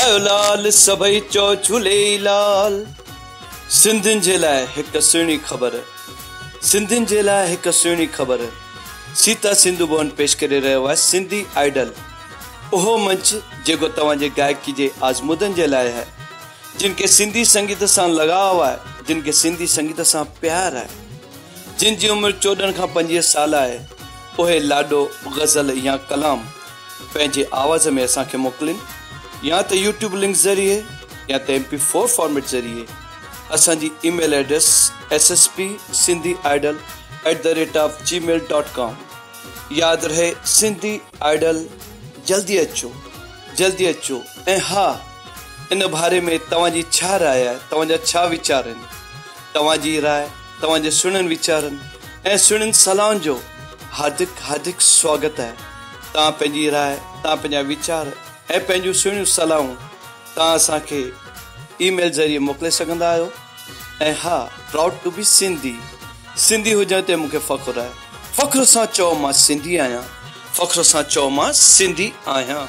आयो लाल सभई चो झूलेलाल। सिंधियुनि जे लाइ हिकु सुहिणी ख़बर, सिंधियुनि जे लाइ हिकु सुहिणी ख़बर। सीता सिंधु भवन पेश करे रहियो आहे सिंधी आइडल, उहो मंच जेको तव्हांजे गायकी जे आज़मूदनि जे लाइ आहे, जिन खे सिंधी संगीत सां लगाव आहे, जिन खे सिंधी संगीत सां प्यार आहे, जिन जी उमिरि 14 खां 25 साल आहे, उहे लाॾो, ग़ज़ल या कलाम पंहिंजे आवाज़ में असांखे मोकिलिन, या त यूट्यूब लिंक ज़रिए या त MP4 फॉर्मेट ज़रिए। असांजी ईमेल एड्रेस ssp.sindhiidol@gmail.com। यादि रहे सिंधी आइडल जल्दी अचो, जल्दी अचो। ऐं हा, इन बारे में तव्हांजी छा राय आहे, तव्हांजा छा वीचार आहिनि? तव्हांजी राय, तव्हांजे सुहिणनि वीचारनि ऐं सुहिणनि सलाहनि जो हार्दिक हार्दिक स्वागत आहे। तव्हां पंहिंजी राय, तव्हां पंहिंजा वीचार ऐं पंहिंजूं सुहिणियूं सलाहूं तव्हां असांखे ईमेल ज़रिए मोकिले सघंदा आहियो। ऐं हा, proud to be Sindhi, Sindhi हुजण ते मूंखे फ़ख़्रु आहे। फ़ख़्र सां चओ मां सिंधी आहियां, फ़ख़्र सां चओ मां सिंधी आहियां।